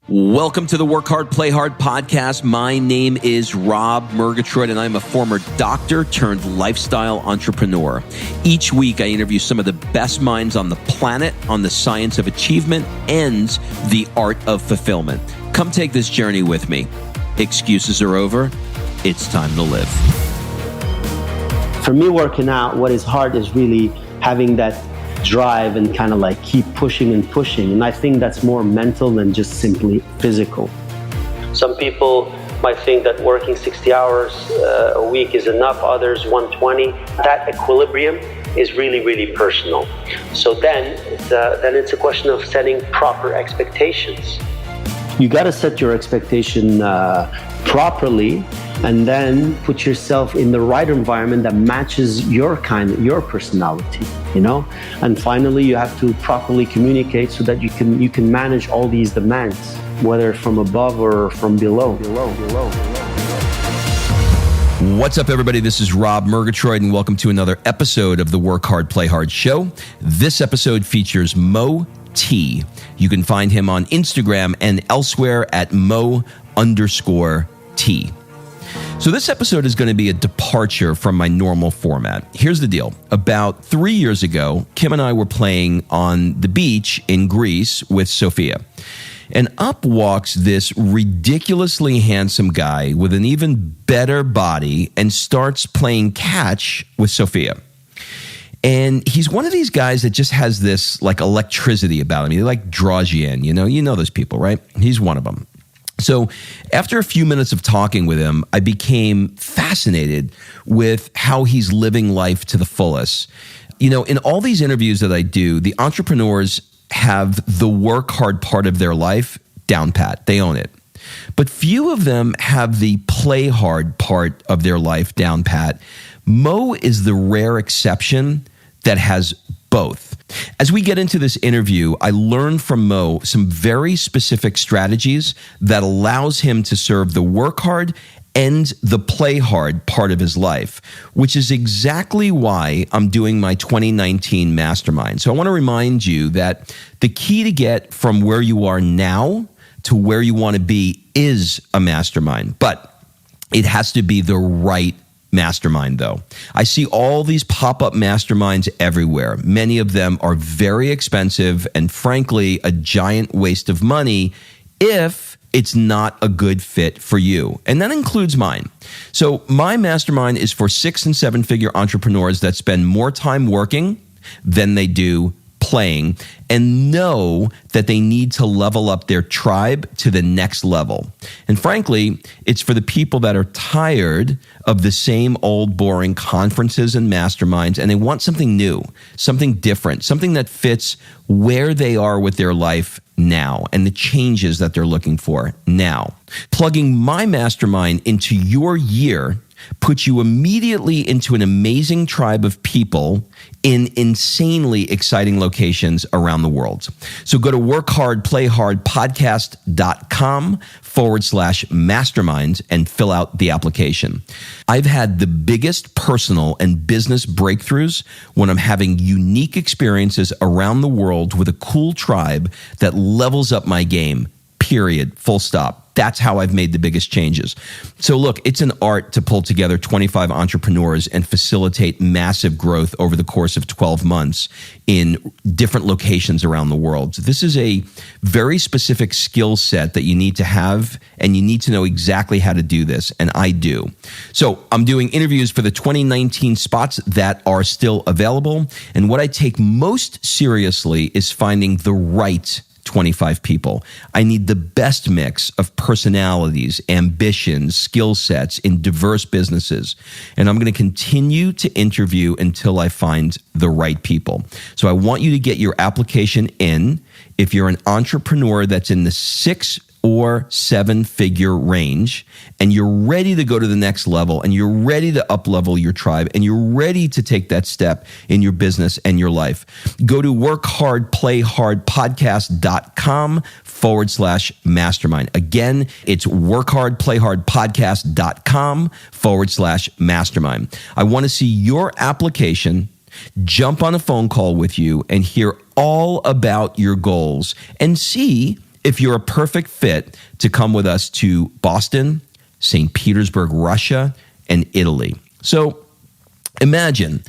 Welcome to the Work Hard, Play Hard podcast. My name is Rob Murgatroyd, and I'm a former doctor turned lifestyle entrepreneur. Each week, I interview some of the best minds on the planet on the science of achievement and the art of fulfillment. Come take this journey with me. Excuses are over. It's time to live. For me, working out, what is hard is really having that drive and kind of like keep pushing and pushing. And I think that's more mental than just simply physical. Some people might think that working 60 hours a week is enough, others 120. That equilibrium is really, really personal. So then it's a question of setting proper expectations. You got to set your expectation properly, and then put yourself in the right environment that matches your personality, And finally, you have to properly communicate so that you can manage all these demands, whether from above or from below. What's up, everybody? This is Rob Murgatroyd, and welcome to another episode of the Work Hard, Play Hard show. This episode features Mo T. You can find him on Instagram and elsewhere at Mo_T. So this episode is going to be a departure from my normal format. Here's the deal. About 3 years ago, Kim and I were playing on the beach in Greece with Sophia. And up walks this ridiculously handsome guy with an even better body and starts playing catch with Sophia. And he's one of these guys that just has this like electricity about him. He like draws you in, you know those people, right? He's one of them. So after a few minutes of talking with him, I became fascinated with how he's living life to the fullest. In all these interviews that I do, the entrepreneurs have the work hard part of their life down pat. They own it. But few of them have the play hard part of their life down pat. Mo is the rare exception that has both. As we get into this interview, I learned from Mo some very specific strategies that allows him to serve the work hard and the play hard part of his life, which is exactly why I'm doing my 2019 mastermind. So I want to remind you that the key to get from where you are now to where you want to be is a mastermind, but it has to be the right mastermind, though. I see all these pop-up masterminds everywhere. Many of them are very expensive and, frankly, a giant waste of money if it's not a good fit for you. And that includes mine. So my mastermind is for 6- and 7-figure entrepreneurs that spend more time working than they do playing and know that they need to level up their tribe to the next level. And frankly, it's for the people that are tired of the same old boring conferences and masterminds, and they want something new, something different, something that fits where they are with their life now and the changes that they're looking for now. Plugging my mastermind into your year puts you immediately into an amazing tribe of people in insanely exciting locations around the world. So go to workhardplayhardpodcast.com/mastermind and fill out the application. I've had the biggest personal and business breakthroughs when I'm having unique experiences around the world with a cool tribe that levels up my game, period, full stop. That's how I've made the biggest changes. So look, it's an art to pull together 25 entrepreneurs and facilitate massive growth over the course of 12 months in different locations around the world. So this is a very specific skill set that you need to have, and you need to know exactly how to do this, and I do. So I'm doing interviews for the 2019 spots that are still available, and what I take most seriously is finding the right 25 people. I need the best mix of personalities, ambitions, skill sets in diverse businesses. And I'm going to continue to interview until I find the right people. So I want you to get your application in if you're an entrepreneur that's in the 6 or 7-figure range, and you're ready to go to the next level, and you're ready to up-level your tribe, and you're ready to take that step in your business and your life. Go to workhardplayhardpodcast.com/mastermind. Again, it's workhardplayhardpodcast.com/mastermind. I want to see your application, jump on a phone call with you, and hear all about your goals and see if you're a perfect fit to come with us to Boston, St. Petersburg, Russia, and Italy. So imagine,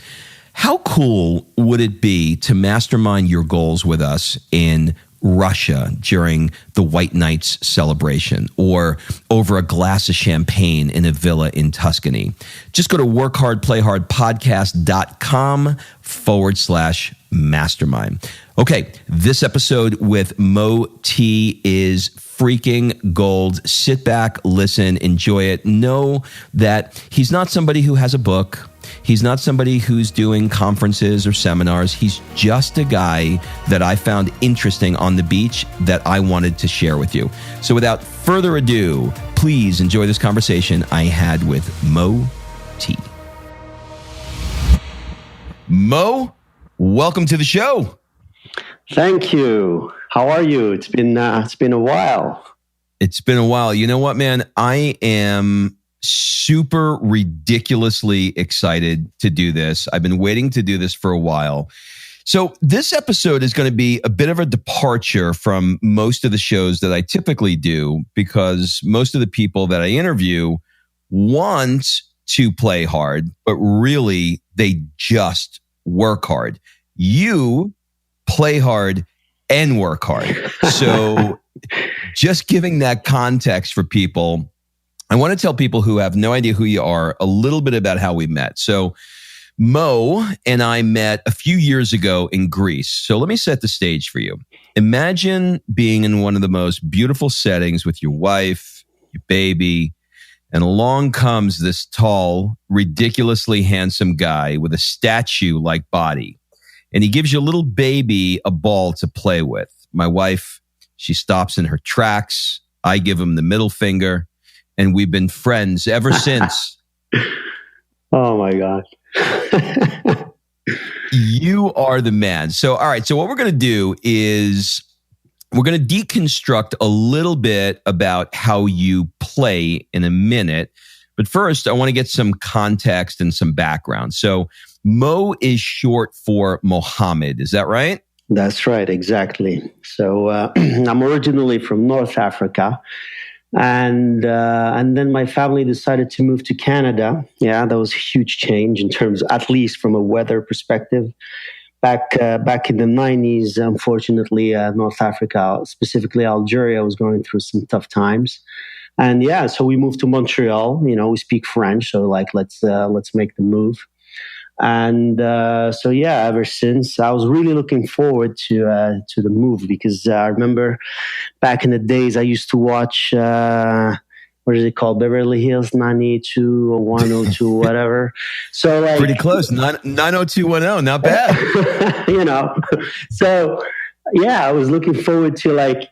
how cool would it be to mastermind your goals with us in Russia during the White Nights celebration or over a glass of champagne in a villa in Tuscany? Just go to workhardplayhardpodcast.com/mastermind. Okay, this episode with Mo T is freaking gold. Sit back, listen, enjoy it. Know that he's not somebody who has a book. He's not somebody who's doing conferences or seminars. He's just a guy that I found interesting on the beach that I wanted to share with you. So without further ado, please enjoy this conversation I had with Mo T. Mo, welcome to the show. Thank you. How are you? It's been a while. It's been a while. You know what, man? I am super ridiculously excited to do this. I've been waiting to do this for a while. So this episode is going to be a bit of a departure from most of the shows that I typically do, because most of the people that I interview want to play hard, but really they just work hard. You play hard and work hard. So just giving that context for people, I want to tell people who have no idea who you are a little bit about how we met. So Mo and I met a few years ago in Greece. So let me set the stage for you. Imagine being in one of the most beautiful settings with your wife, your baby, and along comes this tall, ridiculously handsome guy with a statue-like body. And he gives your little baby a ball to play with. My wife, she stops in her tracks. I give him the middle finger. And we've been friends ever since. Oh my God. You are the man. So, all right. So what we're going to do is we're going to deconstruct a little bit about how you play in a minute. But first, I want to get some context and some background. So Mo is short for Mohammed. Is that right? That's right. Exactly. So I'm originally from North Africa. And then my family decided to move to Canada. Yeah, that was a huge change in terms, at least from a weather perspective. Back in the 90s, unfortunately, North Africa, specifically Algeria, was going through some tough times. And yeah, so we moved to Montreal. You know, we speak French, so like let's make the move. And so yeah, ever since I was really looking forward to the move, because I remember back in the days I used to watch what is it called, Beverly Hills 902 or 102, whatever. So like pretty close, 90210, not bad. You know, so yeah, I was looking forward to like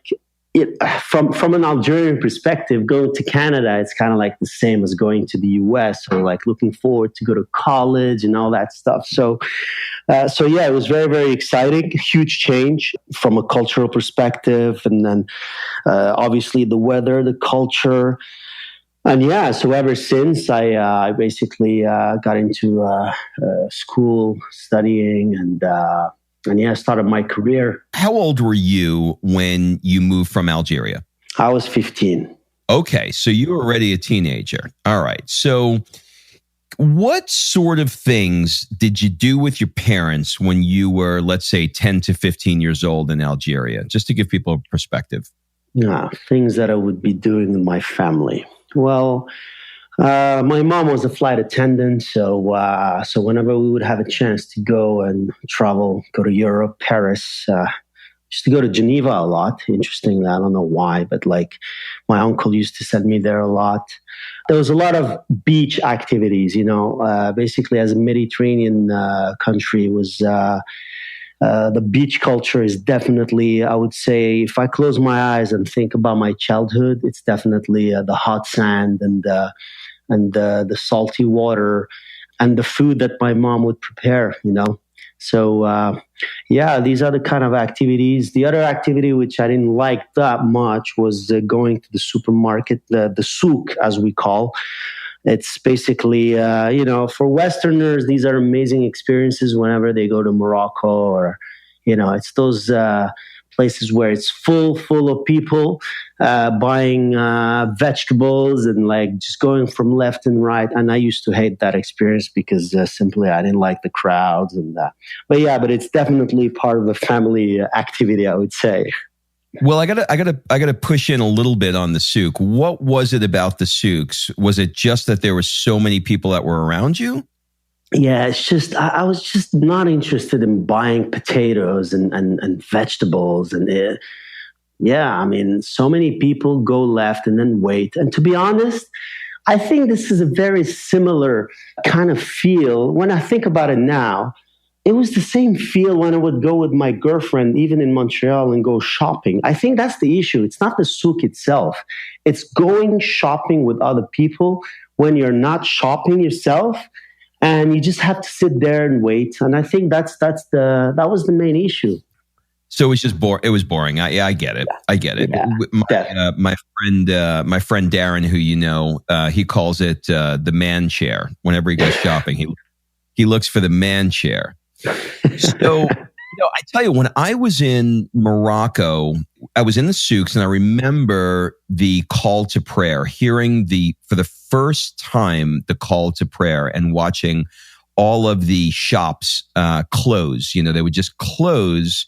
it from an Algerian perspective. Going to Canada, it's kind of like the same as going to the US, or like looking forward to go to college and all that stuff. So yeah, it was very, very exciting. Huge change from a cultural perspective, and then obviously the weather, the culture, and yeah. So ever since, I basically got into school, studying, and yeah, I started my career. How old were you when you moved from Algeria? I was 15. Okay, so you were already a teenager. All right. So what sort of things did you do with your parents when you were, let's say, 10 to 15 years old in Algeria? Just to give people a perspective. Yeah, things that I would be doing with my family. Well, my mom was a flight attendant, so whenever we would have a chance to go and travel, go to Europe, Paris, used to go to Geneva a lot. Interestingly, I don't know why, but like my uncle used to send me there a lot. There was a lot of beach activities, you know. Basically, as a Mediterranean country, was the beach culture is definitely, I would say, if I close my eyes and think about my childhood, it's definitely the hot sand and the salty water and the food that my mom would prepare, you know. So, yeah, these are the kind of activities. The other activity, which I didn't like that much, was going to the supermarket, the souk, as we call. It's basically, you know, for Westerners, these are amazing experiences whenever they go to Morocco, or, you know, it's those places where it's full of people buying vegetables and like just going from left and right. And I used to hate that experience because simply I didn't like the crowds and that. But it's definitely part of a family activity, I would say. Well, I gotta push in a little bit on the souk. What was it about the souks? Was it just that there were so many people that were around you? Yeah, it's just I was just not interested in buying potatoes and vegetables yeah, I mean, so many people go left and then wait. And to be honest, I think this is a very similar kind of feel. When I think about it now, it was the same feel when I would go with my girlfriend, even in Montreal, and go shopping. I think that's the issue. It's not the souk itself. It's going shopping with other people when you're not shopping yourself, and you just have to sit there and wait. And I think that was the main issue. So it was just It was boring. I get it. I get it. Yeah, my friend Darren, who you know, he calls it the man chair. Whenever he goes shopping, he looks for the man chair. So, I tell you, when I was in Morocco, I was in the souks, and I remember the call to prayer, hearing for the first time the call to prayer, and watching all of the shops close. They would just close,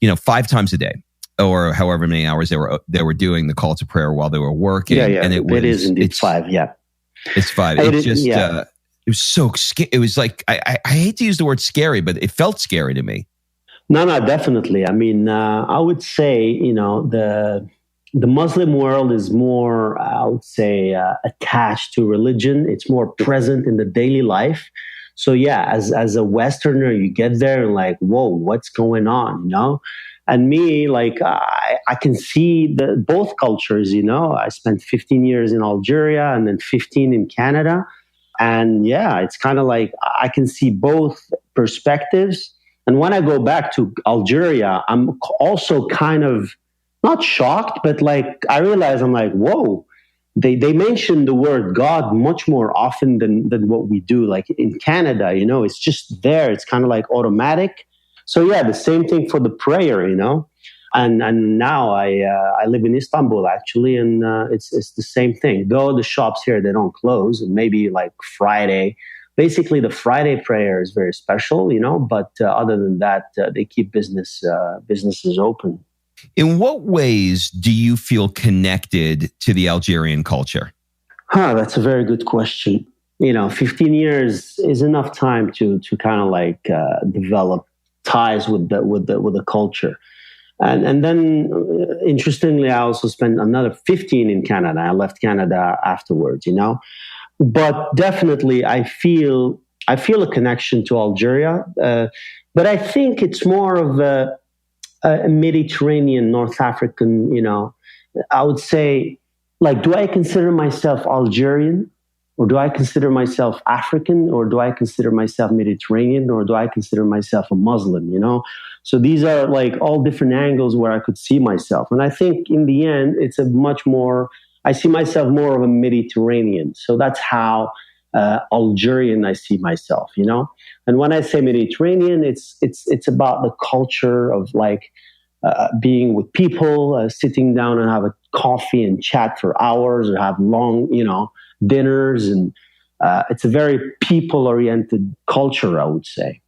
5 times a day, or however many hours they were doing the call to prayer while they were working. Yeah, and it is indeed 5. Yeah, it's 5. It's just. Yeah. It was so scary. It was like, I hate to use the word scary, but it felt scary to me. No, definitely. I mean, I would say, the Muslim world is more, I would say, attached to religion. It's more present in the daily life. So yeah, as a Westerner, you get there and like, whoa, what's going on, And me, like, I can see both cultures, I spent 15 years in Algeria and then 15 in Canada. And yeah, it's kind of like I can see both perspectives. And when I go back to Algeria, I'm also kind of not shocked, but like I realize I'm like, whoa, they mention the word God much more often than what we do. Like in Canada, it's just there. It's kind of like automatic. So yeah, the same thing for the prayer, And now I live in Istanbul actually, and it's the same thing. Though the shops here, they don't close. Maybe like Friday. Basically, the Friday prayer is very special, But other than that, they keep businesses open. In what ways do you feel connected to the Algerian culture? That's a very good question. 15 years is enough time to kind of like develop ties with the culture. And then, interestingly, I also spent another 15 in Canada. I left Canada afterwards, But definitely, I feel a connection to Algeria. But I think it's more of a Mediterranean, North African, I would say, like, do I consider myself Algerian? Or do I consider myself African? Or do I consider myself Mediterranean? Or do I consider myself a Muslim, So these are like all different angles where I could see myself. And I think in the end, it's I see myself more of a Mediterranean. So that's how Algerian I see myself, And when I say Mediterranean, it's about the culture of like being with people, sitting down and have a coffee and chat for hours or have long, dinners. And it's a very people-oriented culture, I would say.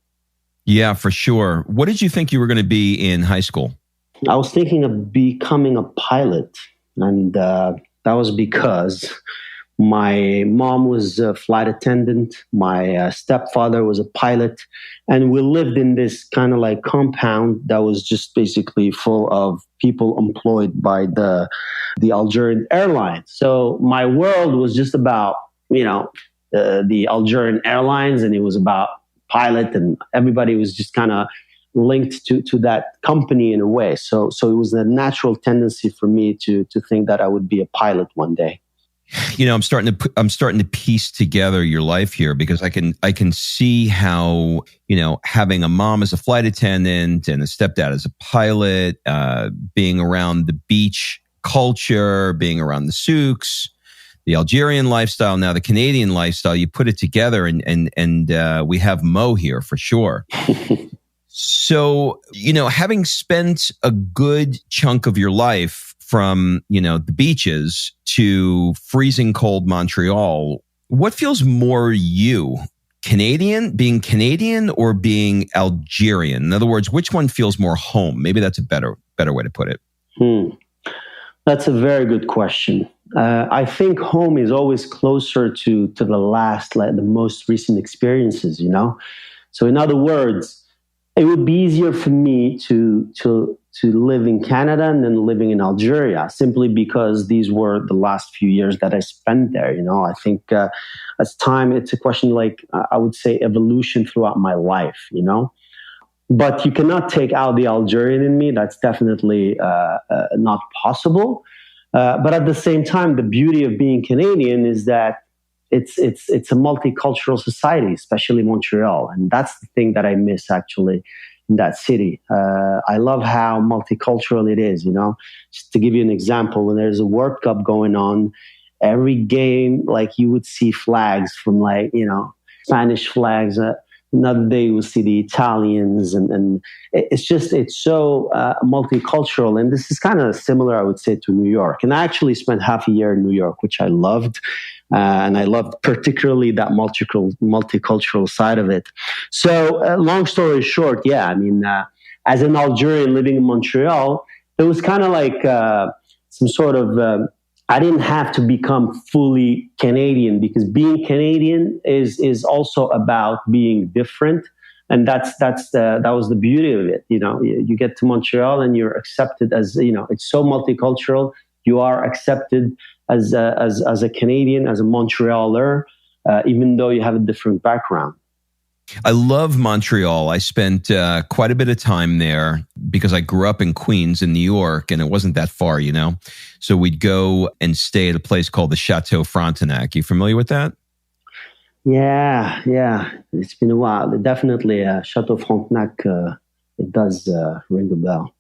Yeah, for sure. What did you think you were going to be in high school? I was thinking of becoming a pilot. And that was because my mom was a flight attendant. My stepfather was a pilot. And we lived in this kind of like compound that was just basically full of people employed by the Algerian airlines. So my world was just about, the Algerian airlines, and it was about pilot, and everybody was just kind of linked to that company in a way. So it was a natural tendency for me to think that I would be a pilot one day. I'm starting to piece together your life here, because I can see how, having a mom as a flight attendant and a stepdad as a pilot, being around the beach culture, being around the souks, the Algerian lifestyle, now the Canadian lifestyle, you put it together and we have Mo here for sure. So, having spent a good chunk of your life from, the beaches to freezing cold Montreal, what feels more you? Being Canadian or being Algerian? In other words, which one feels more home? Maybe that's a better way to put it. That's a very good question. I think home is always closer to the most recent experiences, So in other words, it would be easier for me to live in Canada than living in Algeria, simply because these were the last few years that I spent there. I think as time, it's a question like, I would say, evolution throughout my life, But you cannot take out the Algerian in me. That's definitely not possible. But at the same time, the beauty of being Canadian is that it's a multicultural society, especially Montreal, and that's the thing that I miss actually in that city. I love how multicultural it is. Just to give you an example, when there's a World Cup going on, every game, like, you would see flags from Spanish flags. Another day we'll see the Italians, and it's so multicultural. And this is kind of similar, I would say, to New York. And I actually spent half a year in New York, which I loved. And I loved particularly that multicultural side of it. So long story short, as an Algerian living in Montreal, it was kind of like some sort of... I didn't have to become fully Canadian, because being Canadian is also about being different, and that was the beauty of it. You get to Montreal and you're accepted as it's so multicultural. You are accepted as a Canadian, as a Montrealer, even though you have a different background. I love Montreal. I spent quite a bit of time there because I grew up in Queens in New York, and it wasn't that far, So we'd go and stay at a place called the Chateau Frontenac. You familiar with that? Yeah. It's been a while. Definitely, Chateau Frontenac, it does ring a bell.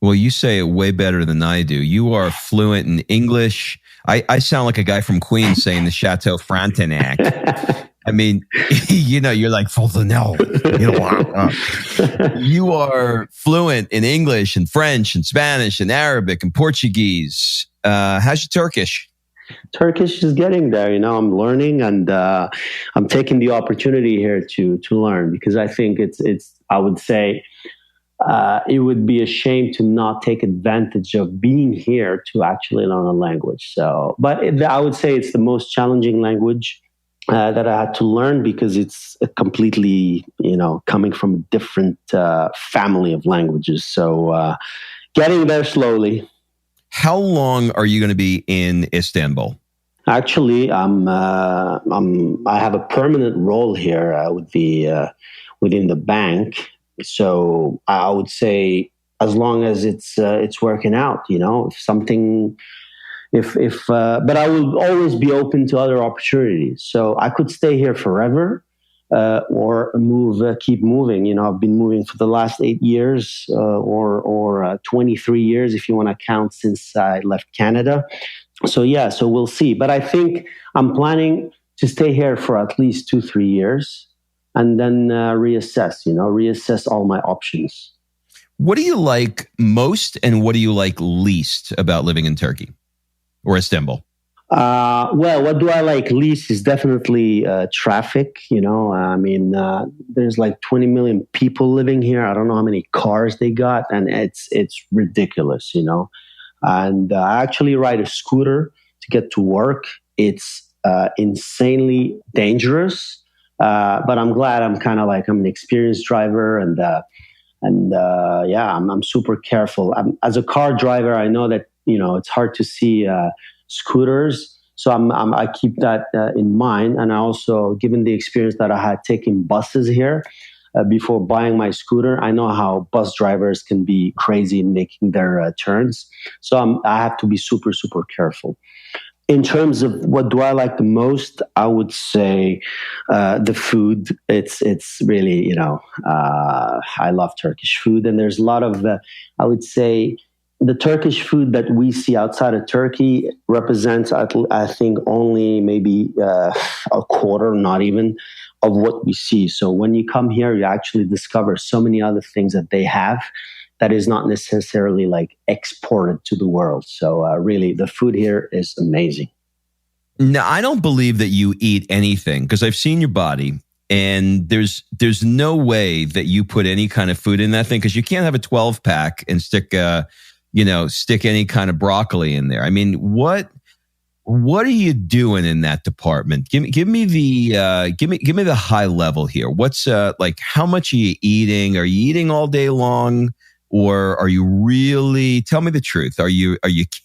Well, you say it way better than I do. You are fluent in English. I sound like a guy from Queens saying the Chateau Frontenac. I mean, you're like, you are fluent in English and French and Spanish and Arabic and Portuguese. How's your Turkish? Turkish is getting there. I'm learning, and I'm taking the opportunity here to learn, because I think I would say, it would be a shame to not take advantage of being here to actually learn a language. But I would say it's the most challenging language that I had to learn, because it's completely, coming from a different family of languages. So getting there slowly. How long are you going to be in Istanbul? Actually, I have a permanent role here within the bank. So I would say, as long as it's working out, but I will always be open to other opportunities. So I could stay here forever, or keep moving. I've been moving for the last 8 years, or 23 years, if you want to count, since I left Canada. So we'll see. But I think I'm planning to stay here for at least 2-3 years, and then reassess all my options. What do you like most, and what do you like least about living in Turkey or Istanbul? Well, what do I like least is definitely traffic. There's like 20 million people living here. I don't know how many cars they got, and it's ridiculous, And I actually ride a scooter to get to work. It's insanely dangerous. But I'm glad I'm an experienced driver, and I'm super careful. As a car driver, I know that it's hard to see scooters, so I keep that in mind. And I also, given the experience that I had taking buses here before buying my scooter, I know how bus drivers can be crazy in making their turns. So I have to be super, super careful. In terms of what do I like the most, I would say the food. It's really, I love Turkish food. And there's a lot of, I would say, the Turkish food that we see outside of Turkey represents, I think, only maybe a quarter, not even, of what we see. So when you come here, you actually discover so many other things that they have that is not necessarily like exported to the world. So really, the food here is amazing. No, I don't believe that you eat anything because I've seen your body, and there's no way that you put any kind of food in that thing, because you can't have a 12-pack and stick any kind of broccoli in there. I mean, what are you doing in that department? Give me the high level here. What's like, how much are you eating? Are you eating all day long? Or are you really, tell me the truth. Are you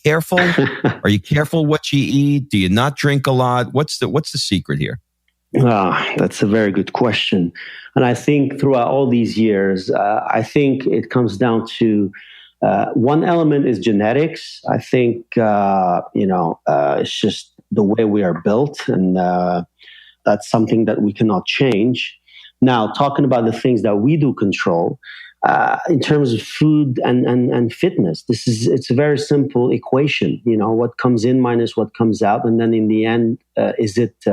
careful? Are you careful what you eat? Do you not drink a lot? What's the secret here? That's a very good question. And I think throughout all these years, I think it comes down to one element is genetics. I think, it's just the way we are built, and that's something that we cannot change. Now, talking about the things that we do control, in terms of food and fitness, it's a very simple equation. What comes in minus what comes out, and then in the end, is it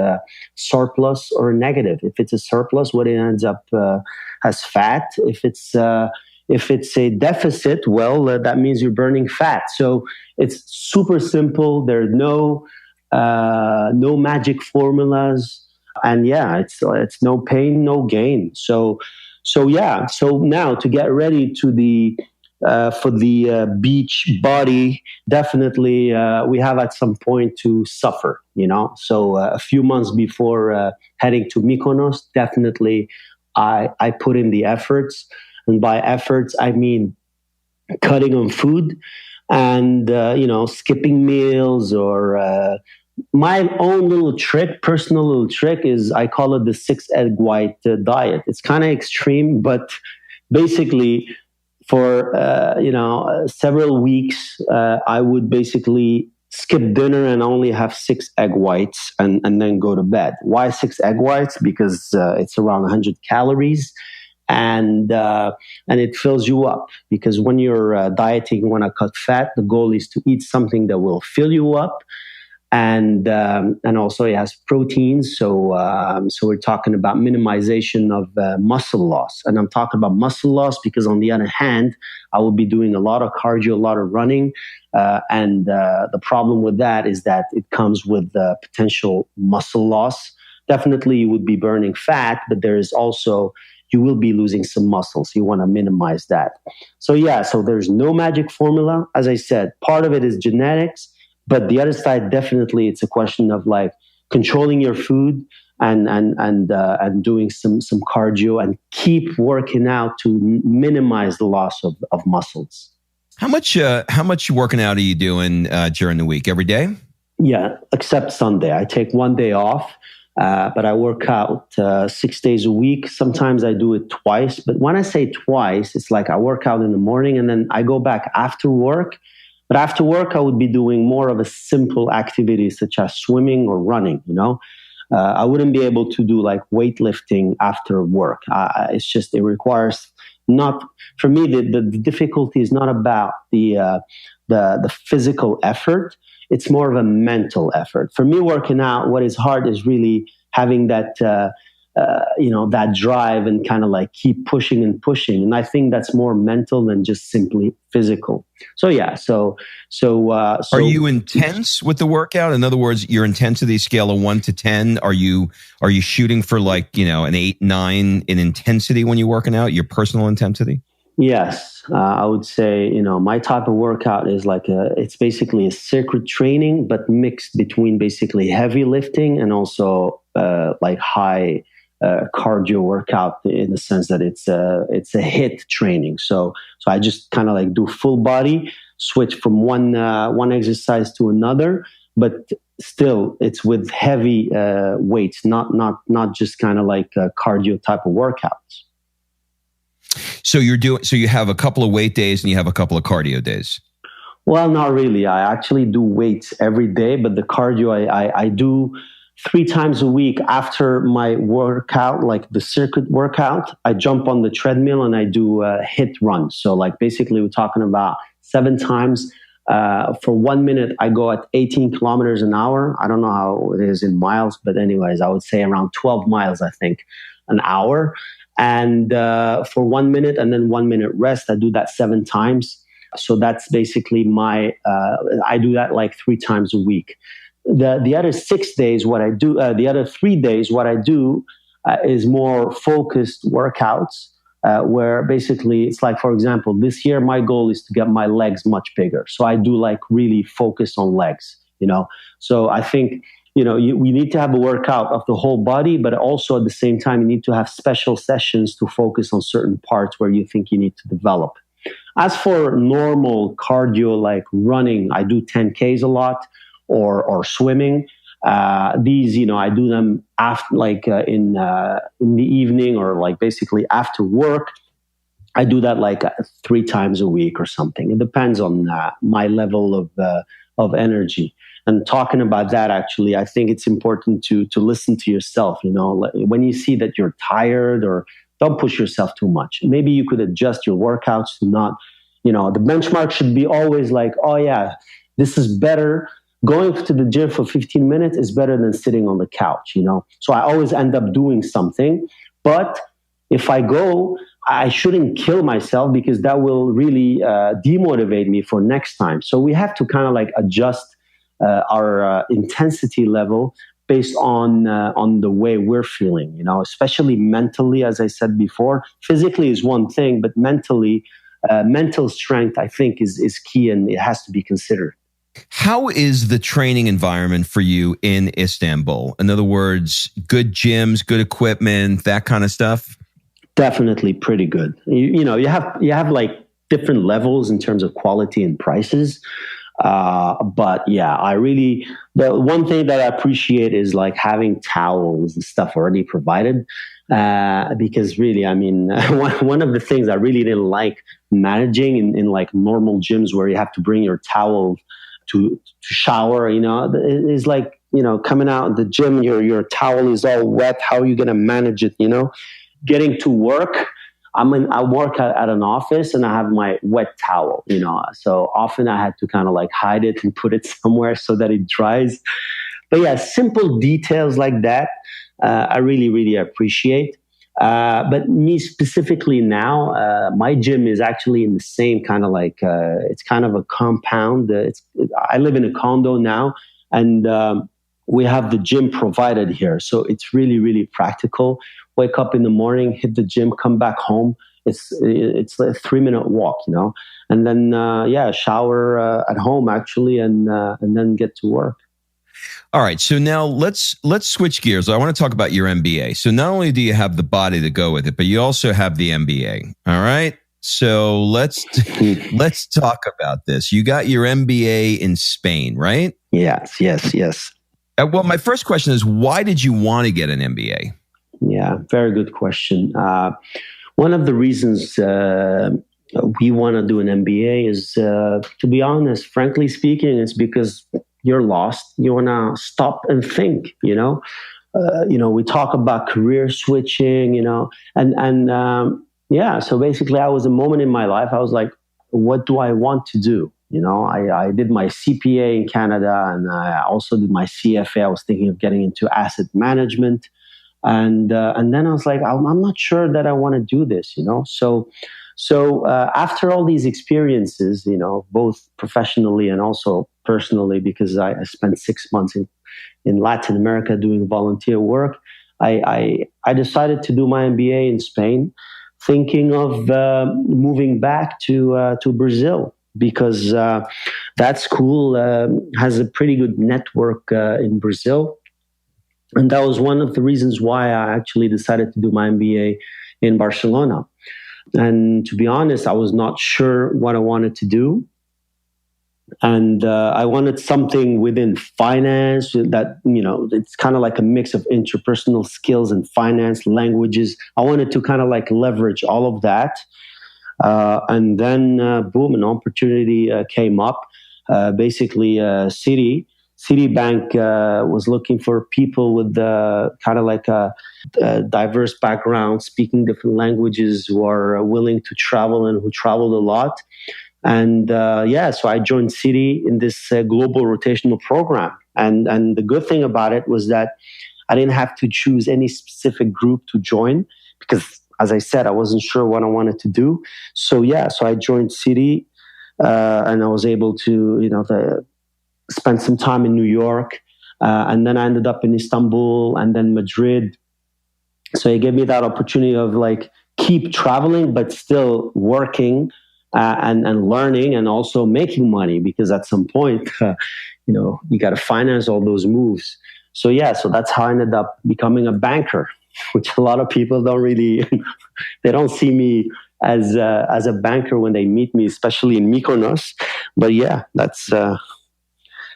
surplus or negative? If it's a surplus, what it ends up as fat. If it's a deficit, well, that means you're burning fat. So it's super simple. There are no magic formulas, and it's no pain, no gain. So now to get ready to for the beach body, definitely we have at some point to suffer, So a few months before heading to Mykonos, definitely I put in the efforts. And by efforts, I mean cutting on food and, skipping meals, or my own personal little trick is I call it the 6 egg white diet. It's kind of extreme, but basically for, several weeks, I would basically skip dinner and only have 6 egg whites and then go to bed. Why 6 egg whites? Because it's around 100 calories. And it fills you up, because when you're dieting, you want to cut fat. The goal is to eat something that will fill you up, and also it has proteins. So we're talking about minimization of muscle loss, and I'm talking about muscle loss because on the other hand, I will be doing a lot of cardio, a lot of running, and the problem with that is that it comes with potential muscle loss. Definitely, you would be burning fat, but there is also you will be losing some muscle. So you want to minimize that. So there's no magic formula. As I said, part of it is genetics, but the other side, definitely it's a question of like controlling your food and doing some cardio and keep working out to minimize the loss of muscles. How much working out are you doing during the week? Every day? Yeah, except Sunday. I take one day off. But I work out 6 days a week. Sometimes I do it twice. But when I say twice, it's like I work out in the morning and then I go back after work. But after work, I would be doing more of a simple activity such as swimming or running, I wouldn't be able to do like weightlifting after work. It requires not, for me, the difficulty is not about the physical effort. It's more of a mental effort. For me, working out, what is hard is really having that, that drive and kind of like keep pushing and pushing. And I think that's more mental than just simply physical. So are you intense with the workout? In other words, your intensity scale of 1 to 10, are you shooting for like, an 8, 9 in intensity when you're working out, your personal intensity? Yes, I would say, my type of workout is like it's basically a circuit training, but mixed between basically heavy lifting and also like high cardio workout, in the sense that it's a HIIT training. So I just kind of like do full body, switch from one exercise to another, but still it's with heavy weights, not just kind of like cardio type of workouts. So you have a couple of weight days and you have a couple of cardio days. Well, not really. I actually do weights every day, but the cardio I do 3 times a week after my workout, like the circuit workout. I jump on the treadmill and I do a HIIT run. So like basically we're talking about 7 times For 1 minute, I go at 18 kilometers an hour. I don't know how it is in miles, but anyways, I would say around 12 miles, I think, an hour. And for 1 minute and then 1 minute rest, I do that 7 times. So that's basically I do that like 3 times a week. The other 6 days, the other 3 days, what I do is more focused workouts. Where basically it's like, for example, this year my goal is to get my legs much bigger. So I do like really focus on legs, So I think, we need to have a workout of the whole body, but also at the same time, you need to have special sessions to focus on certain parts where you think you need to develop. As for normal cardio, like running, I do 10Ks a lot or swimming. These, I do them after, in the evening or like basically after work. I do that like 3 times a week or something. It depends on my level of energy. And talking about that, actually, I think it's important to listen to yourself. When you see that you're tired, or don't push yourself too much. Maybe you could adjust your workouts to not, the benchmark should be always like, oh yeah, this is better. Going to the gym for 15 minutes is better than sitting on the couch, So I always end up doing something. But if I go, I shouldn't kill myself, because that will really demotivate me for next time. So we have to kind of like adjust our intensity level based on the way we're feeling, especially mentally, as I said before. Physically is one thing, but mentally, mental strength, I think, is key, and it has to be considered. How is the training environment for you in Istanbul? In other words, good gyms, good equipment, that kind of stuff? Definitely pretty good. You have like different levels in terms of quality and prices. But yeah, the one thing that I appreciate is like having towels and stuff already provided. Because really, I mean, one of the things I really didn't like managing in like normal gyms where you have to bring your towel to shower, is like, coming out of the gym, your towel is all wet. How are you going to manage it? Getting to work, I work at an office and I have my wet towel, so often I had to kind of like hide it and put it somewhere so that it dries. But yeah, simple details like that, I really, really appreciate. But me specifically now, my gym is actually in the same kind of like, it's kind of a compound. I live in a condo now, and we have the gym provided here. So it's really, really practical. Wake up in the morning, hit the gym, come back home. It's a 3-minute walk, and then, shower at home actually, and then get to work. All right. So now let's switch gears. I want to talk about your MBA. So not only do you have the body to go with it, but you also have the MBA. All right. So let's talk about this. You got your MBA in Spain, right? Yes. Well, my first question is, why did you want to get an MBA? Yeah, very good question. One of the reasons we want to do an MBA is, to be honest, frankly speaking, it's because you're lost. You want to stop and think, we talk about career switching, so basically I was a moment in my life, I was like, what do I want to do? I did my CPA in Canada, and I also did my CFA. I was thinking of getting into asset management. And then I was like, I'm not sure that I want to do this, So after all these experiences, both professionally and also personally, because I spent 6 months in Latin America doing volunteer work, I decided to do my MBA in Spain, thinking of moving back to Brazil, because that school has a pretty good network in Brazil. And that was one of the reasons why I actually decided to do my MBA in Barcelona. And to be honest, I was not sure what I wanted to do. And I wanted something within finance that, it's kind of like a mix of interpersonal skills and finance, languages. I wanted to kind of like leverage all of that. And then, boom, an opportunity came up. Basically, Citibank was looking for people with kind of like a diverse background, speaking different languages, who are willing to travel and who traveled a lot. And so I joined Citi in this global rotational program. And the good thing about it was that I didn't have to choose any specific group to join because, as I said, I wasn't sure what I wanted to do. So I joined Citi, and I was able to, spend some time in New York, and then I ended up in Istanbul and then Madrid. So it gave me that opportunity of like keep traveling, but still working and learning and also making money, because at some point, you got to finance all those moves. So that's how I ended up becoming a banker, which a lot of people don't really, they don't see me as a banker when they meet me, especially in Mykonos. But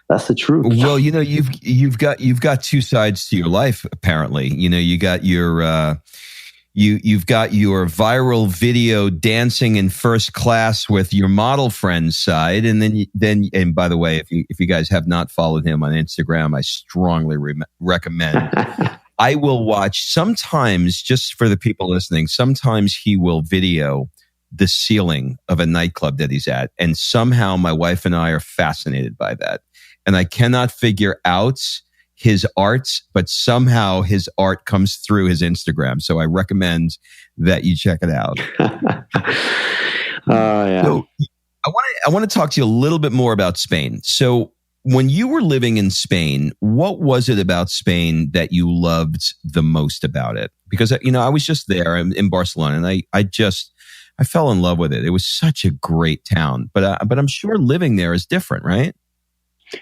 that's the truth. Well, you've got two sides to your life. Apparently, you got your you've got your viral video dancing in first class with your model friend's side, and then and by the way, if you guys have not followed him on Instagram, I strongly recommend. I will watch sometimes, just for the people listening. Sometimes he will video the ceiling of a nightclub that he's at, and somehow my wife and I are fascinated by that. And I cannot figure out his art, but somehow his art comes through his Instagram. So I recommend that you check it out. So I want to talk to you a little bit more about Spain. So when you were living in Spain, what was it about Spain that you loved the most about it? Because, I was just there in Barcelona, and I fell in love with it. It was such a great town, but I'm sure living there is different, right?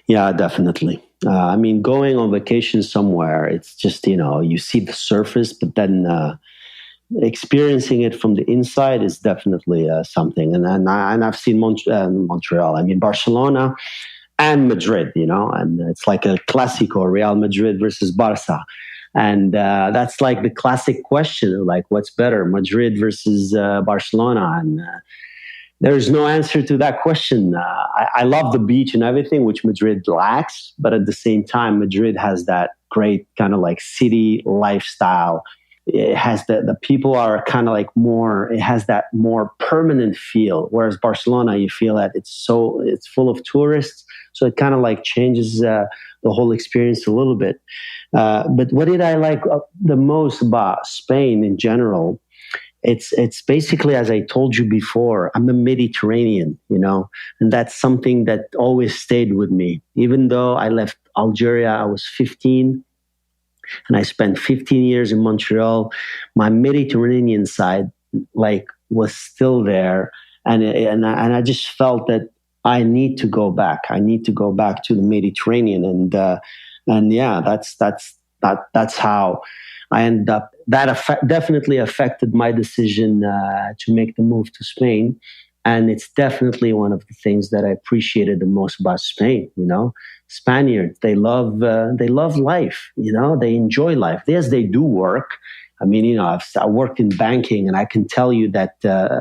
Yeah, definitely. Going on vacation somewhere, it's just, you see the surface, but then experiencing it from the inside is definitely something. And I've seen Montreal, Barcelona and Madrid, and it's like a Clásico, Real Madrid versus Barca. And that's like the classic question, like what's better, Madrid versus Barcelona? And there's no answer to that question. I love the beach and everything, which Madrid lacks. But at the same time, Madrid has that great kind of like city lifestyle. It has the people are kind of like more, it has that more permanent feel. Whereas Barcelona, you feel that it's full of tourists. So it kind of like changes the whole experience a little bit. But what did I like the most about Spain in general? It's basically, as I told you before, I'm a Mediterranean, and that's something that always stayed with me. Even though I left Algeria, I was 15, and I spent 15 years in Montreal, my Mediterranean side, was still there. And I just felt that I need to go back. I need to go back to the Mediterranean. That's how I ended up. That definitely affected my decision to make the move to Spain. And it's definitely one of the things that I appreciated the most about Spain. Spaniards, they love life. They enjoy life. Yes, they do work. I worked in banking, and I can tell you that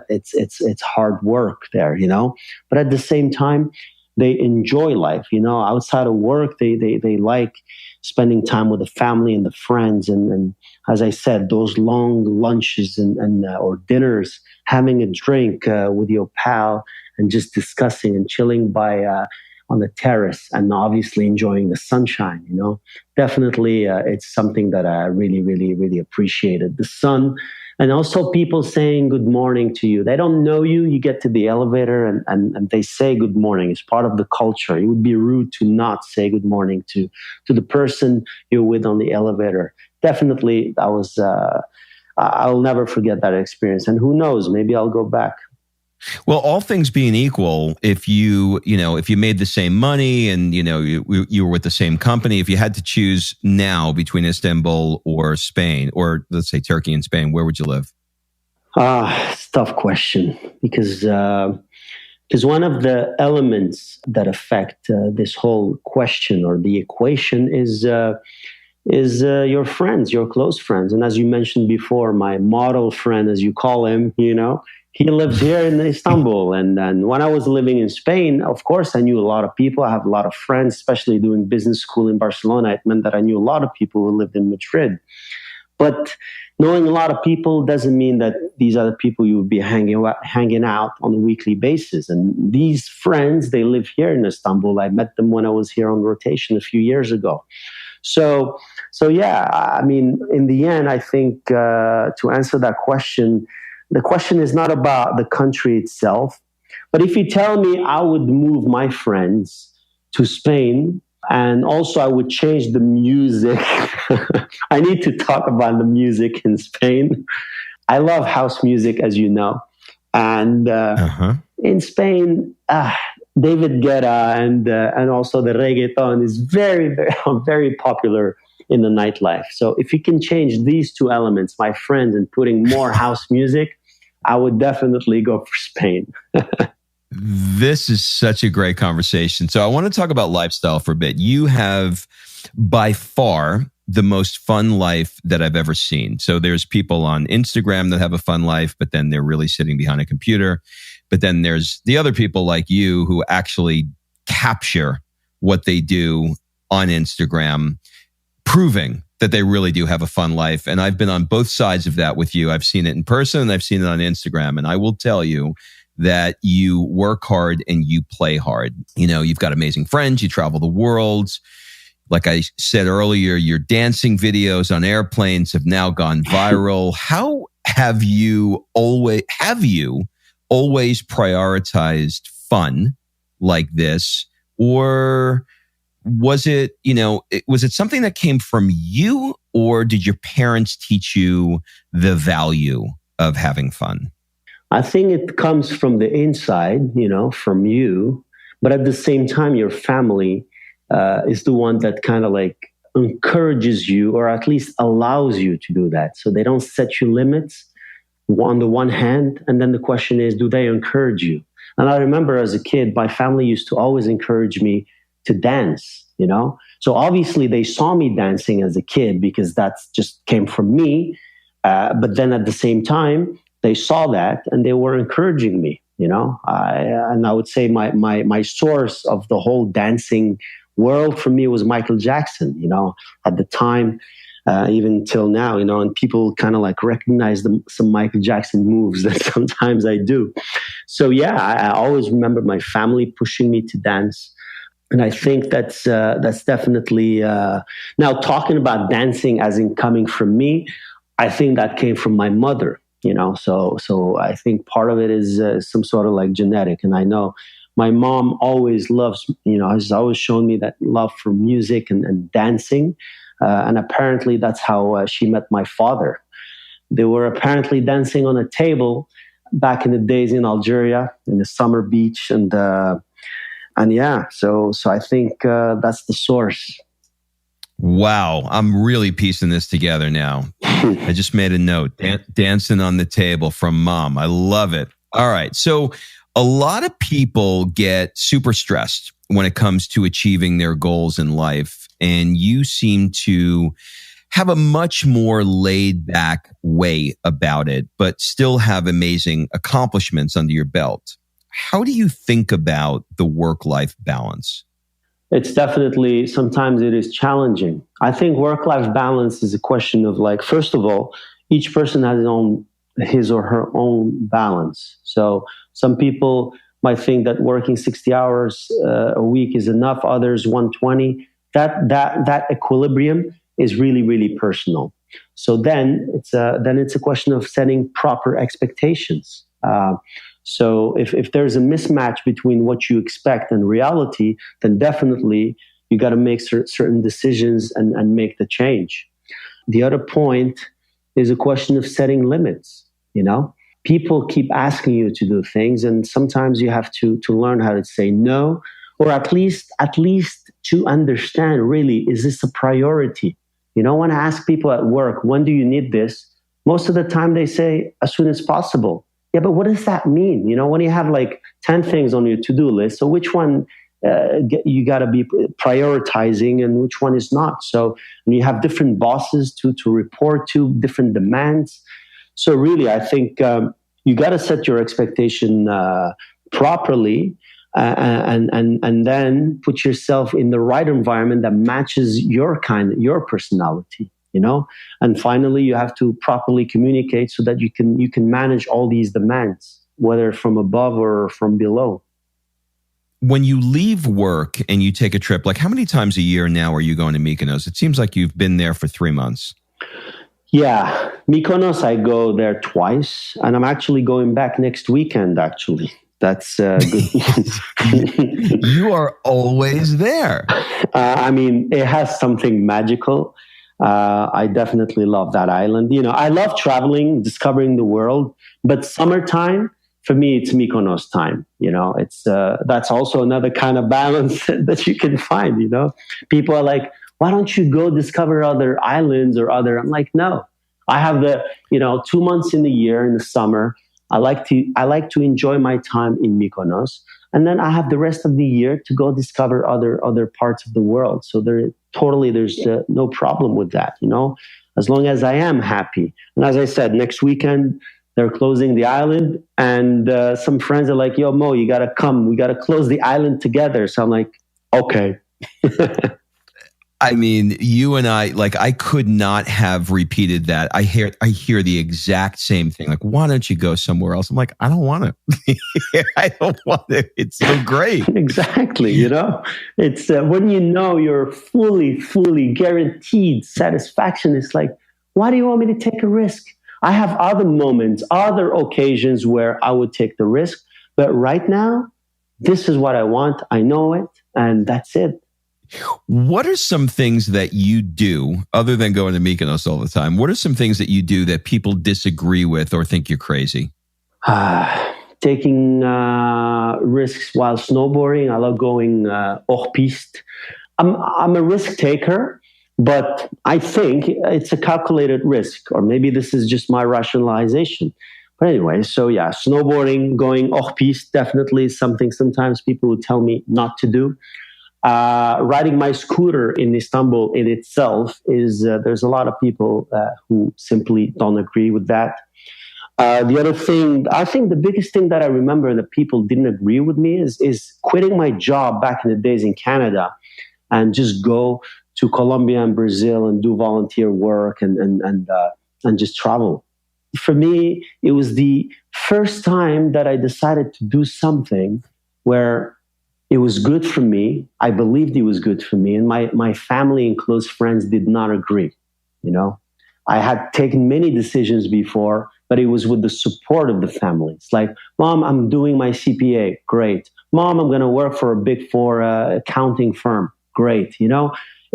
it's hard work there. But at the same time, they enjoy life. Outside of work, they like spending time with the family and the friends, and as I said, those long lunches and or dinners, having a drink with your pal and just discussing and chilling by on the terrace, and obviously enjoying the sunshine. Definitely, it's something that I really, really, really appreciated. The sun, and also people saying good morning to you. They don't know you. You get to the elevator and they say good morning. It's part of the culture. It would be rude to not say good morning to the person you're with on the elevator. Definitely, I'll never forget that experience. And who knows, maybe I'll go back. Well, all things being equal, if you made the same money and, you were with the same company, if you had to choose now between Istanbul or Spain, or let's say Turkey and Spain, where would you live? It's a tough question because one of the elements that affect this whole question or the equation is your friends, your close friends. And as you mentioned before, my model friend, as you call him, he lives here in Istanbul. And when I was living in Spain, of course, I knew a lot of people. I have a lot of friends, especially doing business school in Barcelona. It meant that I knew a lot of people who lived in Madrid. But knowing a lot of people doesn't mean that these are the people you would be hanging out on a weekly basis. And these friends, they live here in Istanbul. I met them when I was here on rotation a few years ago. So yeah, I mean, in the end, I think to answer that question, the question is not about the country itself. But if you tell me I would move my friends to Spain, and also I would change the music. I need to talk about the music in Spain. I love house music, as you know. And in Spain, David Guetta and also the reggaeton is very, very, very popular in the nightlife. So if you can change these two elements, my friends, and putting more house music, I would definitely go for Spain. This is such a great conversation. So I want to talk about lifestyle for a bit. You have by far the most fun life that I've ever seen. So there's people on Instagram that have a fun life, but then they're really sitting behind a computer. But then there's the other people like you who actually capture what they do on Instagram, proving that they really do have a fun life. And I've been on both sides of that with you. I've seen it in person and I've seen it on Instagram. And I will tell you that you work hard and you play hard. You know, you've got amazing friends, you travel the world. Like I said earlier, your dancing videos on airplanes have now gone viral. How have you always prioritized fun like this? Or was it something that came from you, or did your parents teach you the value of having fun? I think it comes from the inside, from you. But at the same time, your family is the one that kind of like encourages you, or at least allows you to do that. So they don't set you limits on the one hand. And then the question is, do they encourage you? And I remember as a kid, my family used to always encourage me to dance, So obviously they saw me dancing as a kid because that just came from me. But then at the same time, they saw that and they were encouraging me, and I would say my source of the whole dancing world for me was Michael Jackson, at the time, even till now, and people kind of like recognize some Michael Jackson moves that sometimes I do. So yeah, I always remember my family pushing me to dance. And I think that's definitely, now talking about dancing as in coming from me, I think that came from my mother. So I think part of it is some sort of like genetic. And I know my mom always loves, has always shown me that love for music and dancing. And apparently that's how she met my father. They were apparently dancing on a table back in the days in Algeria, in the summer beach. And yeah, so I think that's the source. Wow, I'm really piecing this together now. I just made a note. Dancing on the table from mom. I love it. All right. So a lot of people get super stressed when it comes to achieving their goals in life. And you seem to have a much more laid back way about it, but still have amazing accomplishments under your belt. How do you think about the work-life balance? It's definitely, sometimes it is challenging. I think work-life balance is a question of like, first of all, each person has his or her own balance. So some people might think that working 60 hours a week is enough, others 120. That equilibrium is really, really personal. So then it's a question of setting proper expectations. So if there's a mismatch between what you expect and reality, then definitely you got to make certain decisions and make the change. The other point is a question of setting limits. People keep asking you to do things, and sometimes you have to learn how to say no, or at least to understand, really, is this a priority? When I ask people at work, when do you need this? Most of the time they say as soon as possible. Yeah, but what does that mean? When you have like 10 things on your to-do list, so which one you got to be prioritizing and which one is not? So when you have different bosses to report to, different demands. So really, I think you got to set your expectation properly and then put yourself in the right environment that matches your personality. And finally, you have to properly communicate so that you can manage all these demands, whether from above or from below. When you leave work and you take a trip, like how many times a year now are you going to Mykonos? It seems like you've been there for 3 months. Yeah, Mykonos, I go there twice, and I'm actually going back next weekend, actually. That's good. You are always there. It has something magical. I definitely love that island. I love traveling, discovering the world, but summertime, for me, it's Mykonos time. It's that's also another kind of balance that you can find. People are like, why don't you go discover other islands or other? I'm like, no, I have the 2 months in the year in the summer. I like to enjoy my time in Mykonos, and then I have the rest of the year to go discover other parts of the world. So there's no problem with that. As long as I am happy. And as I said, next weekend, they're closing the island, and some friends are like, yo, Mo, you got to come. We got to close the island together. So I'm like, okay. I mean, you and I could not have repeated that. I hear the exact same thing. Like, why don't you go somewhere else? I'm like, I don't want to. I don't want to. It's so great. Exactly. It's when you're fully guaranteed satisfaction. It's like, why do you want me to take a risk? I have other moments, other occasions where I would take the risk. But right now, this is what I want. I know it. And that's it. What are some things that you do, other than going to Mykonos all the time? What are some things that you do that people disagree with or think you're crazy? Taking risks while snowboarding. I love going hors-piste. I'm a risk taker. But I think it's a calculated risk, or maybe this is just my rationalization. But anyway, so yeah, snowboarding, going off-piste, definitely something sometimes people would tell me not to do. Riding my scooter in Istanbul in itself is, there's a lot of people who simply don't agree with that. The other thing, I think the biggest thing that I remember that people didn't agree with me is quitting my job back in the days in Canada and just go to Colombia and Brazil and do volunteer work and just travel. For me, it was the first time that I decided to do something where it was good for me. I believed it was good for me. And my family and close friends did not agree. I had taken many decisions before, but it was with the support of the family. It's like, Mom, I'm doing my CPA. Great. Mom, I'm going to work for a Big Four accounting firm. Great.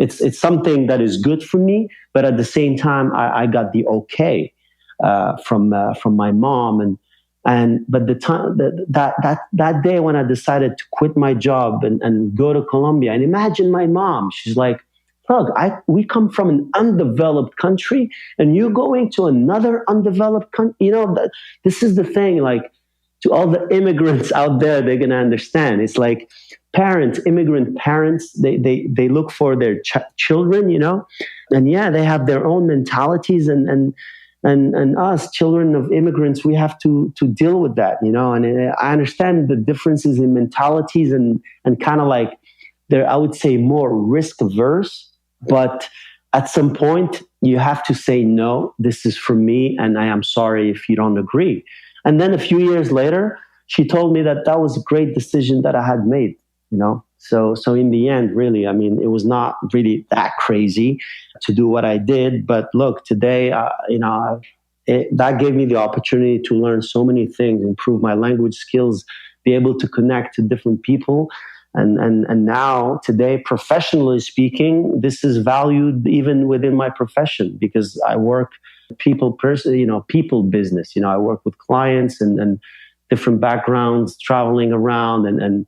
It's something that is good for me, but at the same time, I got the okay from my mom, but the time that day when I decided to quit my job and go to Colombia, and imagine my mom, she's like, look, we come from an undeveloped country, and you're going to another undeveloped country. This is the thing. Like, to all the immigrants out there, they're gonna understand. It's like immigrant parents, they look for their children, and yeah, they have their own mentalities, and us children of immigrants, we have to deal with that, and I understand the differences in mentalities and kind of like they're, I would say, more risk averse, but at some point you have to say, no, this is for me, and I am sorry if you don't agree. And then a few years later, she told me that was a great decision that I had made. So in the end, really, it was not really that crazy to do what I did. But look, today, that gave me the opportunity to learn so many things, improve my language skills, be able to connect to different people. And now today, professionally speaking, this is valued even within my profession because I work people business. I work with clients and different backgrounds, traveling around, and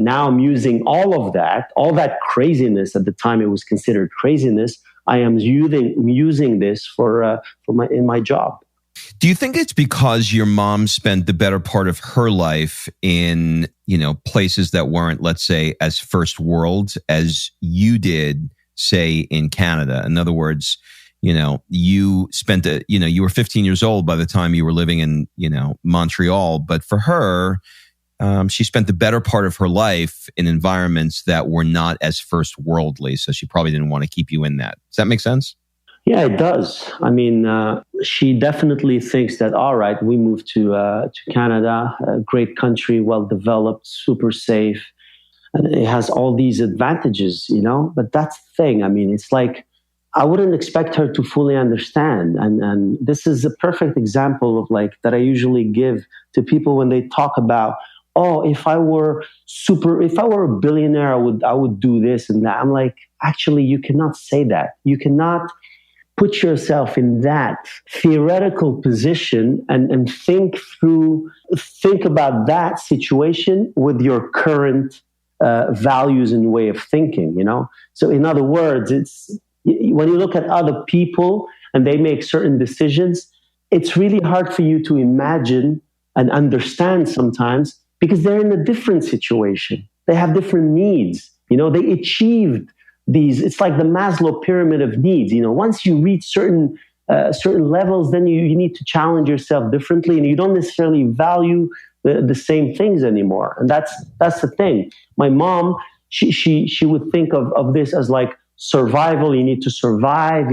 now I'm using all that craziness. At the time, it was considered craziness. I am using this in my job. Do you think it's because your mom spent the better part of her life in, places that weren't, let's say, as first world as you did, say, in Canada? In other words, you spent you were 15 years old by the time you were living in, Montreal. But for her, she spent the better part of her life in environments that were not as first worldly. So she probably didn't want to keep you in that. Does that make sense? Yeah, it does. I mean, she definitely thinks that, all right, we moved to Canada, a great country, well developed, super safe, and it has all these advantages, you know. But that's the thing. I mean, it's like I wouldn't expect her to fully understand, and this is a perfect example of like that I usually give to people when they talk about, oh, if I were a billionaire, I would do this and that. I'm like, actually, you cannot say that. You cannot put yourself in that theoretical position and think about that situation with your current values and way of thinking, you know? So in other words, it's when you look at other people and they make certain decisions, it's really hard for you to imagine and understand sometimes because they're in a different situation. They have different needs. You know, they achieved these. It's like the Maslow pyramid of needs. You know, once you reach certain levels, then you need to challenge yourself differently, and you don't necessarily value the same things anymore. And that's the thing. My mom, she would think of this as like survival. You need to survive.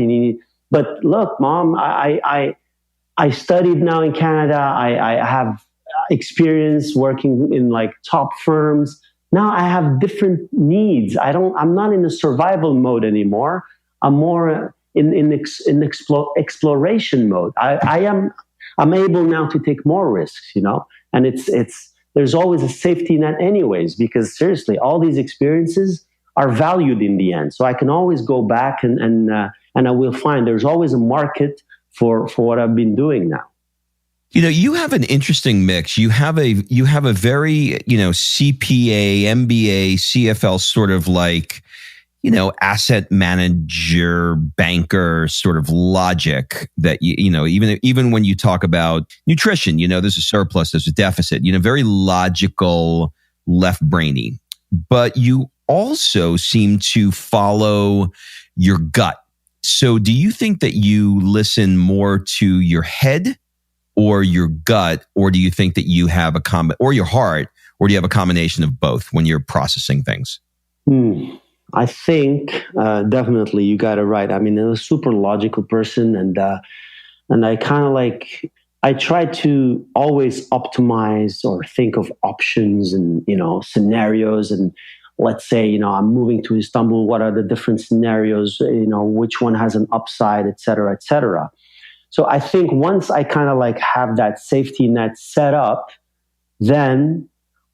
But look, Mom, I studied now in Canada. I have experience working in like top firms. Now I have different needs. I'm not in a survival mode anymore. I'm more in exploration mode. I'm able now to take more risks, you know, and there's always a safety net anyways, because seriously, all these experiences are valued in the end. So I can always go back and I will find there's always a market for what I've been doing now. You know, you have an interesting mix. You have a very, you know, CPA, MBA, CFL sort of like, you know, asset manager, banker sort of logic that, you know, even when you talk about nutrition, you know, there's a surplus, there's a deficit, you know, very logical, left brainy. But you also seem to follow your gut. So do you think that you listen more to your head or your gut, or do you think that you have or your heart, or do you have a combination of both when you're processing things? I think definitely you got it right. I mean, I'm a super logical person, and I kind of like, I try to always optimize or think of options and, you know, scenarios. And let's say, you know, I'm moving to Istanbul. What are the different scenarios? You know, which one has an upside, et cetera, et cetera. So I think once I kind of like have that safety net set up, then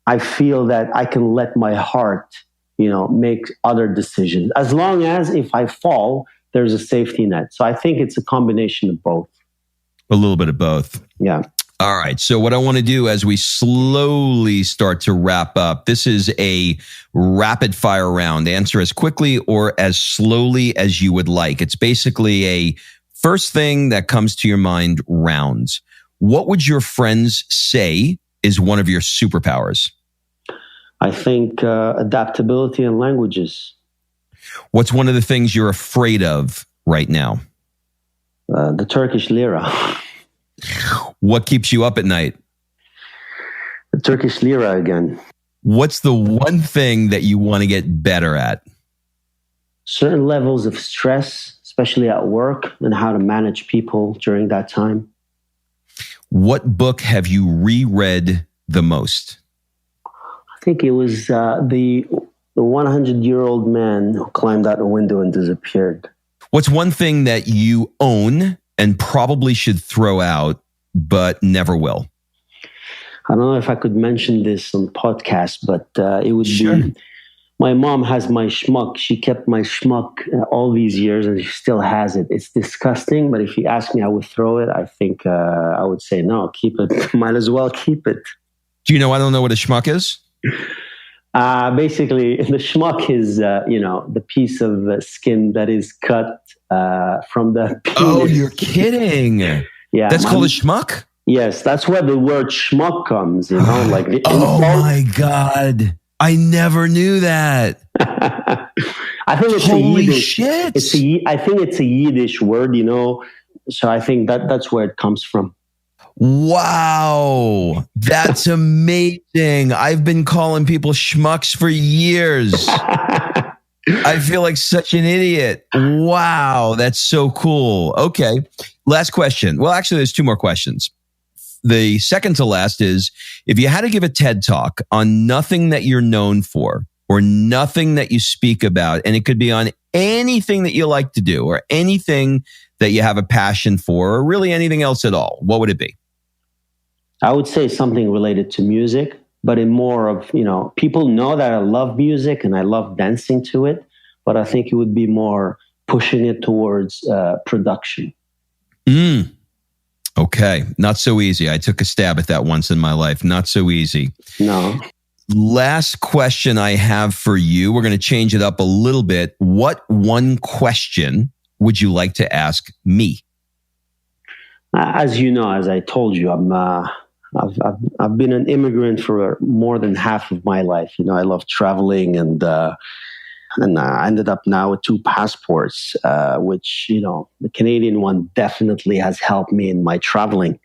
I feel that I can let my heart, you know, make other decisions. As long as if I fall, there's a safety net. So I think it's a combination of both. A little bit of both. Yeah. All right. So what I want to do as we slowly start to wrap up, this is a rapid fire round. Answer as quickly or as slowly as you would like. It's basically a first thing that comes to your mind rounds. What would your friends say is one of your superpowers? I think adaptability in languages. What's one of the things you're afraid of right now? The Turkish lira. What keeps you up at night? The Turkish lira again. What's the one thing that you want to get better at? Certain levels of stress, especially at work, and how to manage people during that time. What book have you reread the most? I think it was the 100-year-old man who climbed out a window and disappeared. What's one thing that you own and probably should throw out, but never will? I don't know if I could mention this on podcast, but it would be, my mom has my schmuck. She kept my schmuck all these years and she still has it. It's disgusting, but if you ask me, I would throw it. I think I would say, no, keep it. Might as well keep it. Do you know I don't know what a schmuck is? Basically, the schmuck is, you know, the piece of skin that is cut from the penis. Oh, you're kidding. Yeah. That's called a schmuck? Yes, that's where the word schmuck comes, you know, like the oh my God. I never knew that. I think it's Holy a Yiddish. Shit. I think it's a Yiddish word, you know. So I think that's where it comes from. Wow. That's amazing. I've been calling people schmucks for years. I feel like such an idiot. Wow, that's so cool. Okay, last question. Well, actually, there's two more questions. The second to last is, if you had to give a TED Talk on nothing that you're known for or nothing that you speak about, and it could be on anything that you like to do or anything that you have a passion for or really anything else at all, what would it be? I would say something related to music, but in more of, people know that I love music and I love dancing to it, but I think it would be more pushing it towards production. Okay. Not so easy. I took a stab at that once in my life. Not so easy. No. Last question I have for you. We're going to change it up a little bit. What one question would you like to ask me? As you know, as I told you, I've been an immigrant for more than half of my life. I love traveling, and I ended up now with 2 passports, which, the Canadian one definitely has helped me in my traveling.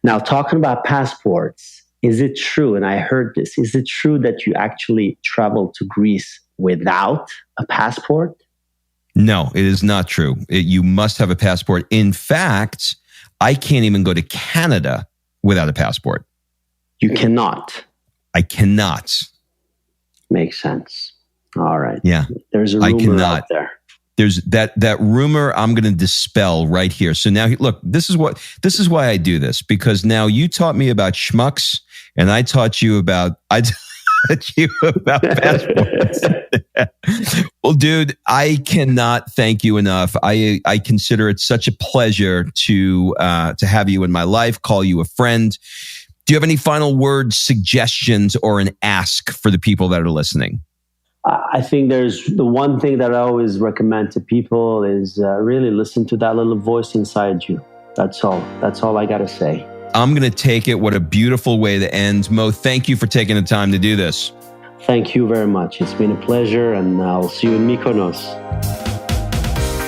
Now, talking about passports, is it true, and I heard this, is it true that you actually traveled to Greece without a passport? No, it is not true. You must have a passport. In fact, I can't even go to Canada without a passport. You cannot? I cannot. Makes sense. All right. Yeah. There's a rumor out there. There's that rumor I'm going to dispel right here. So now, look, this is why I do this, because now you taught me about schmucks and I taught you about passports. Well, dude, I cannot thank you enough. I consider it such a pleasure to have you in my life, call you a friend. Do you have any final words, suggestions, or an ask for the people that are listening? I think there's the one thing that I always recommend to people is really listen to that little voice inside you. That's all. That's all I got to say. I'm going to take it. What a beautiful way to end. Mo, thank you for taking the time to do this. Thank you very much. It's been a pleasure, and I'll see you in Mykonos.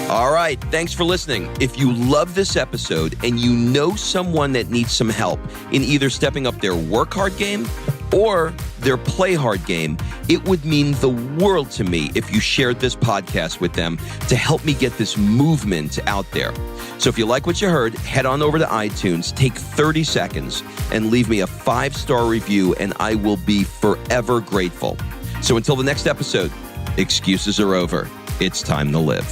All right. Thanks for listening. If you love this episode and you know someone that needs some help in either stepping up their work hard game or their play hard game, it would mean the world to me if you shared this podcast with them to help me get this movement out there. So if you like what you heard, head on over to iTunes, take 30 seconds and leave me a 5-star review, and I will be forever grateful. So until the next episode, excuses are over. It's time to live.